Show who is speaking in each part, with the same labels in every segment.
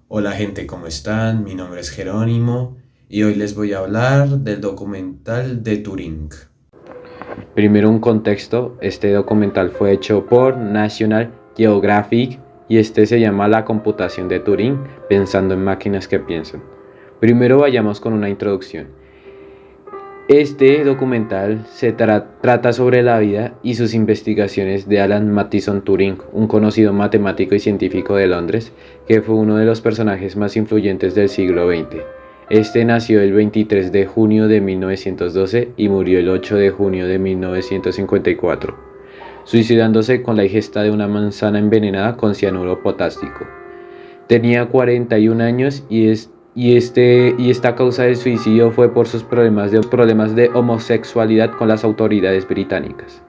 Speaker 1: Hola gente, ¿cómo están? Mi nombre es Jerónimo y hoy les voy a hablar del documental de Turing. Primero un contexto, este documental fue hecho por National Geographic y este se llama La computación de Turing, pensando en máquinas que piensan. Primero vayamos con una introducción. Este documental trata sobre la vida y sus investigaciones de Alan Matheson Turing, un conocido matemático y científico de Londres, que fue uno de los personajes más influyentes del siglo XX. Este nació el 23 de junio de 1912 y murió el 8 de junio de 1954, suicidándose con la ingesta de una manzana envenenada con cianuro potásico. Tenía 41 años y esta causa del suicidio fue por sus problemas de homosexualidad con las autoridades británicas.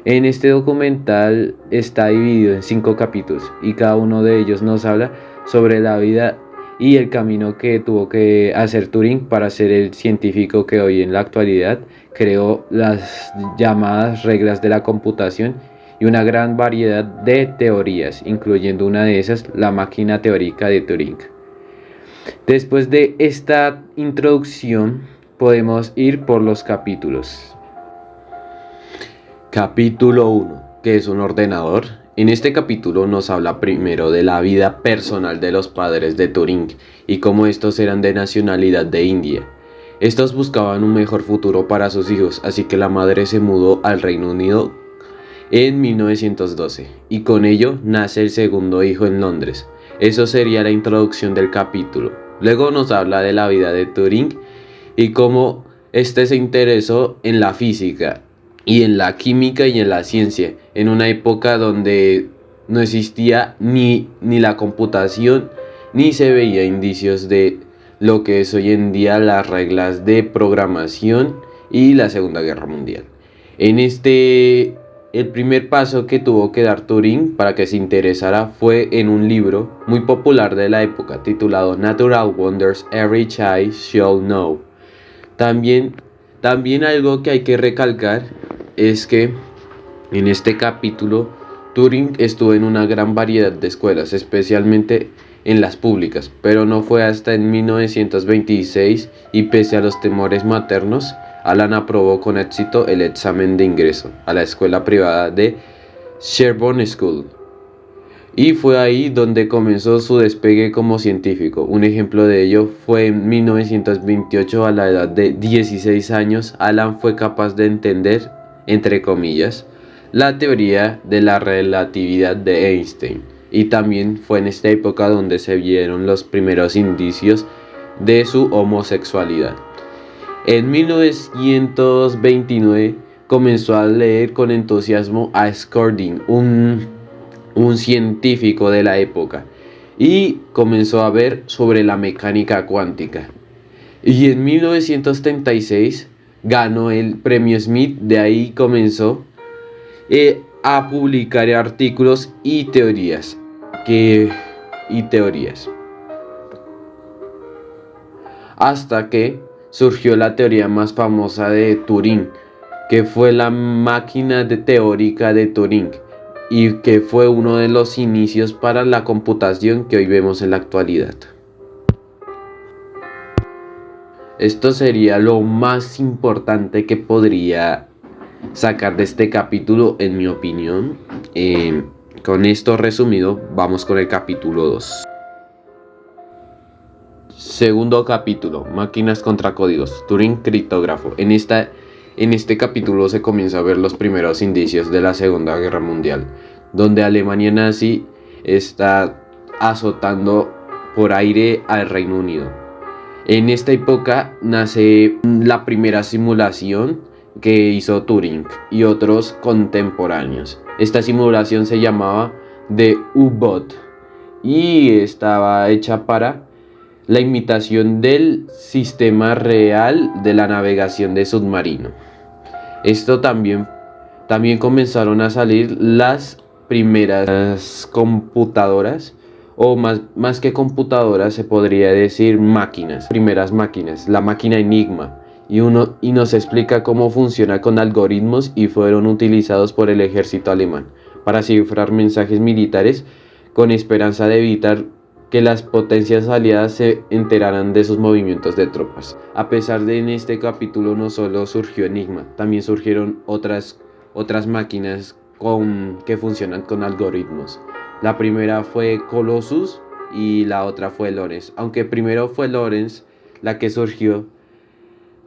Speaker 1: En este documental está dividido en 5 capítulos y cada uno de ellos nos habla sobre la vida y el camino que tuvo que hacer Turing para ser el científico que hoy en la actualidad creó las llamadas reglas de la computación y una gran variedad de teorías, incluyendo una de esas, la máquina teórica de Turing. Después de esta introducción, podemos ir por los capítulos. Capítulo 1. ¿Qué es un ordenador? En este capítulo nos habla primero de la vida personal de los padres de Turing y cómo estos eran de nacionalidad de India. Estos buscaban un mejor futuro para sus hijos, así que la madre se mudó al Reino Unido en 1912 y con ello nace el segundo hijo en Londres. Eso sería la introducción del capítulo. Luego nos habla de la vida de Turing y cómo este se interesó en la física y en la química y en la ciencia, en una época donde no existía ni la computación, ni se veía indicios de lo que es hoy en día las reglas de programación y la Segunda Guerra Mundial. El primer paso que tuvo que dar Turing para que se interesara fue en un libro muy popular de la época titulado Natural Wonders Every Child Should Know. También algo que hay que recalcar es que en este capítulo Turing estuvo en una gran variedad de escuelas, especialmente en las públicas, pero no fue hasta en 1926 y pese a los temores maternos, Alan aprobó con éxito el examen de ingreso a la escuela privada de Sherborne School. Y fue ahí donde comenzó su despegue como científico. Un ejemplo de ello fue en 1928, a la edad de 16 años, Alan fue capaz de entender, entre comillas, la teoría de la relatividad de Einstein. Y también fue en esta época donde se vieron los primeros indicios de su homosexualidad. En 1929 comenzó a leer con entusiasmo a Schroding, un científico de la época, y comenzó a ver sobre la mecánica cuántica. Y en 1936 ganó el premio Smith. De ahí comenzó a publicar artículos y teorías. Hasta que surgió la teoría más famosa de Turing, que fue la máquina teórica de Turing, y que fue uno de los inicios para la computación que hoy vemos en la actualidad. Esto sería lo más importante que podría sacar de este capítulo, en mi opinión. Con esto resumido, vamos con el capítulo 2. Segundo capítulo, máquinas contra códigos, Turing criptógrafo. En este capítulo se comienza a ver los primeros indicios de la Segunda Guerra Mundial, donde Alemania nazi está azotando por aire al Reino Unido. En esta época nace la primera simulación que hizo Turing y otros contemporáneos. Esta simulación se llamaba The U-Boat y estaba hecha para la imitación del sistema real de la navegación de submarino. Esto también comenzaron a salir las primeras computadoras, o más que computadoras se podría decir máquinas, primeras máquinas, la máquina Enigma, y nos explica cómo funciona con algoritmos y fueron utilizados por el ejército alemán para cifrar mensajes militares con esperanza de evitar que las potencias aliadas se enteraran de sus movimientos de tropas. A pesar de en este capítulo no solo surgió Enigma, también surgieron otras máquinas que funcionan con algoritmos. La primera fue Colossus y la otra fue Lawrence. Aunque primero fue Lawrence la que surgió,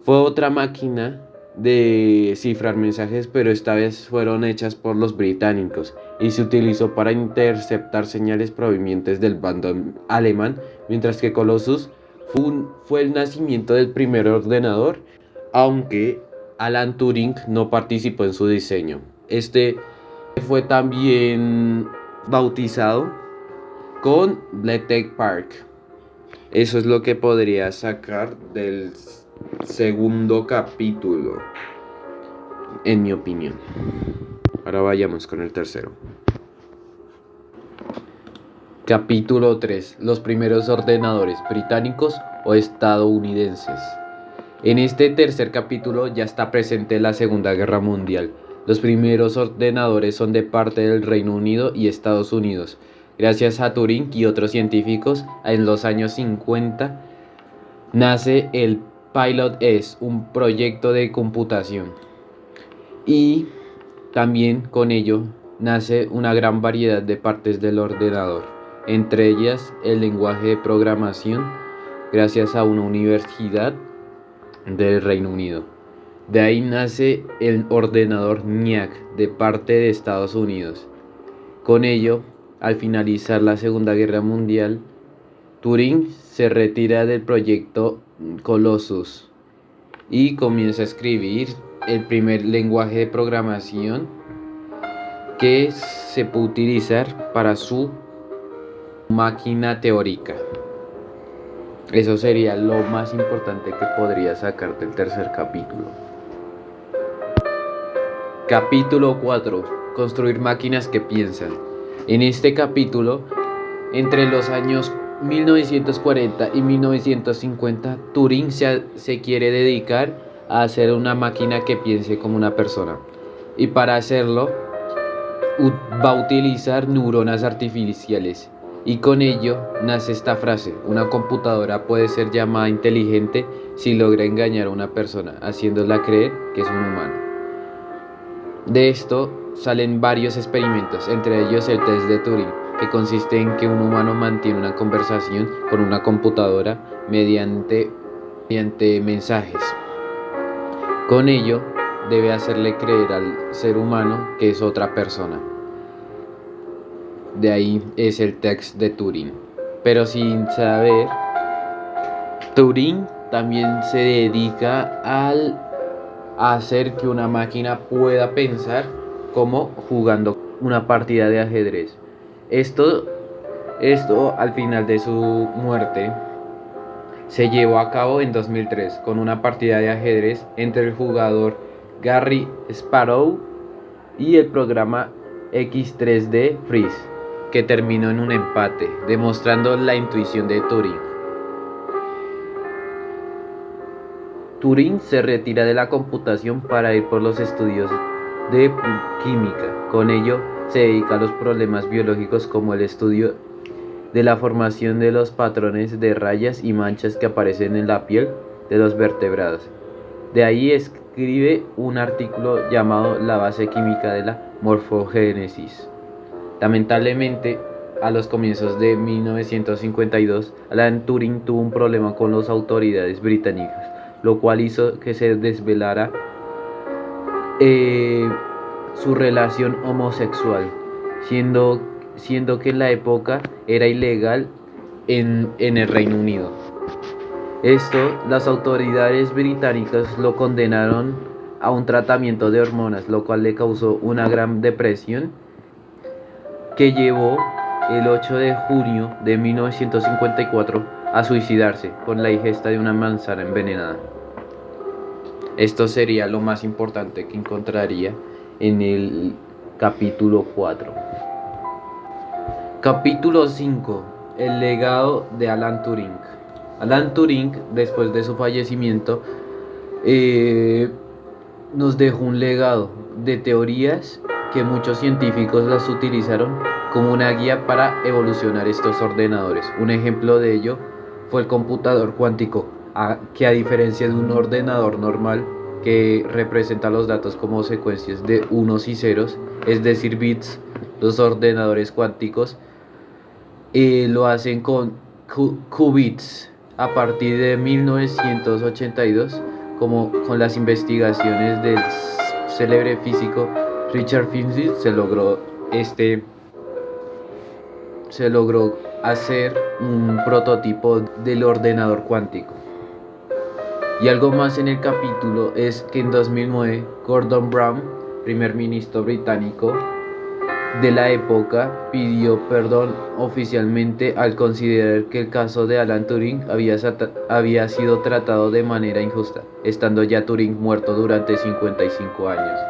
Speaker 1: fue otra máquina de cifrar mensajes, pero esta vez fueron hechas por los británicos y se utilizó para interceptar señales provenientes del bando alemán, mientras que Colossus fue el nacimiento del primer ordenador, aunque Alan Turing no participó en su diseño. Este fue también bautizado con Bletchley Park. Eso es lo que podría sacar del segundo capítulo, en mi opinión. Ahora vayamos con el tercero. Capítulo 3. Los primeros ordenadores británicos o estadounidenses. En este tercer capítulo ya está presente la Segunda Guerra Mundial. Los primeros ordenadores son de parte del Reino Unido y Estados Unidos. Gracias a Turing y otros científicos, en los años 50 nace el Pilot S, un proyecto de computación. Y también con ello nace una gran variedad de partes del ordenador, entre ellas el lenguaje de programación, gracias a una universidad del Reino Unido. De ahí nace el ordenador ENIAC de parte de Estados Unidos. Con ello, al finalizar la Segunda Guerra Mundial, Turing se retira del proyecto Colossus y comienza a escribir el primer lenguaje de programación que se puede utilizar para su máquina teórica. Eso sería lo más importante que podría sacar del tercer capítulo. Capítulo 4. Construir máquinas que piensan. En este capítulo, entre los años 1940 y 1950, Turing se quiere dedicar a hacer una máquina que piense como una persona. Y para hacerlo, va a utilizar neuronas artificiales. Y con ello nace esta frase: una computadora puede ser llamada inteligente si logra engañar a una persona, haciéndola creer que es un humano. De esto salen varios experimentos, entre ellos el test de Turing, que consiste en que un humano mantiene una conversación con una computadora mediante mensajes. Con ello, debe hacerle creer al ser humano que es otra persona. De ahí es el test de Turing. Pero sin saber, Turing también se dedica a hacer que una máquina pueda pensar como jugando una partida de ajedrez. Esto al final de su muerte se llevó a cabo en 2003 con una partida de ajedrez entre el jugador Garry Sparrow y el programa X3D Freeze, que terminó en un empate, demostrando la intuición de Turing. Turing se retira de la computación para ir por los estudios de química. Con ello se dedica a los problemas biológicos, como el estudio de la formación de los patrones de rayas y manchas que aparecen en la piel de los vertebrados. De ahí escribe un artículo llamado La base química de la morfogénesis. Lamentablemente, a los comienzos de 1952, Alan Turing tuvo un problema con las autoridades británicas, lo cual hizo que se desvelara su relación homosexual, siendo que en la época era ilegal en el Reino Unido. Las autoridades británicas lo condenaron a un tratamiento de hormonas, lo cual le causó una gran depresión que llevó el 8 de junio de 1954 a suicidarse con la ingesta de una manzana envenenada. Esto sería lo más importante que encontraría en el capítulo 4. Capítulo 5. El legado de Alan Turing. Alan Turing, después de su fallecimiento, nos dejó un legado de teorías que muchos científicos las utilizaron como una guía para evolucionar estos ordenadores. Un ejemplo de ello fue el computador cuántico, que a diferencia de un ordenador normal que representa los datos como secuencias de unos y ceros, es decir, bits, los ordenadores cuánticos lo hacen con qubits. A partir de 1982, como con las investigaciones del célebre físico Richard Feynman, se logró hacer un prototipo del ordenador cuántico. Y algo más en el capítulo es que en 2009 Gordon Brown, primer ministro británico de la época, pidió perdón oficialmente al considerar que el caso de Alan Turing había sido tratado de manera injusta, estando ya Turing muerto durante 55 años,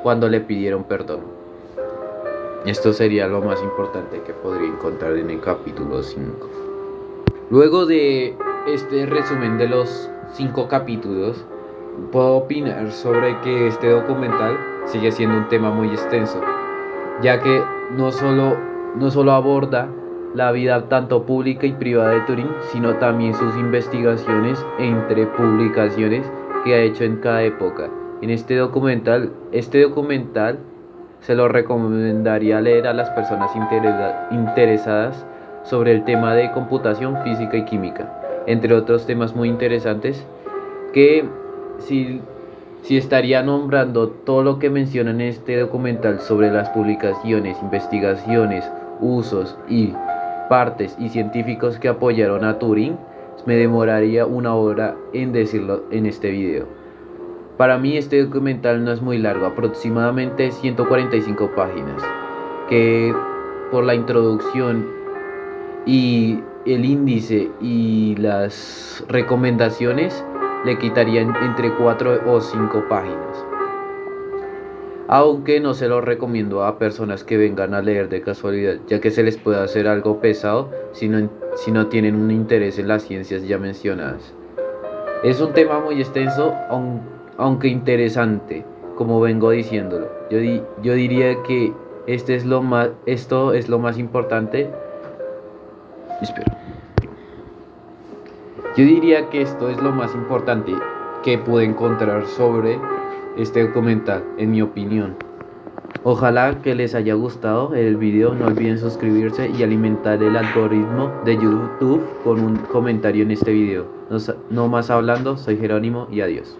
Speaker 1: cuando le pidieron perdón. Esto sería lo más importante que podría encontrar en el capítulo 5. Luego de este resumen de los 5 capítulos, puedo opinar sobre que este documental sigue siendo un tema muy extenso, ya que no solo aborda la vida tanto pública y privada de Turing, sino también sus investigaciones entre publicaciones que ha hecho en cada época. En este documental se lo recomendaría leer a las personas interesadas sobre el tema de computación, física y química, entre otros temas muy interesantes que si estaría nombrando todo lo que menciona en este documental sobre las publicaciones, investigaciones, usos y partes y científicos que apoyaron a Turing, me demoraría una hora en decirlo en este video. Para mí este documental no es muy largo, aproximadamente 145 páginas, que por la introducción y el índice y las recomendaciones le quitarían entre 4 o 5 páginas. Aunque no se lo recomiendo a personas que vengan a leer de casualidad, ya que se les puede hacer algo pesado si no tienen un interés en las ciencias ya mencionadas. Es un tema muy extenso, aunque interesante, como vengo diciéndolo. Yo diría que esto es lo más importante. Espera. Yo diría que esto es lo más importante que pude encontrar sobre este documental, en mi opinión. Ojalá que les haya gustado el video. No olviden suscribirse y alimentar el algoritmo de YouTube con un comentario en este video. No más hablando, soy Jerónimo y adiós.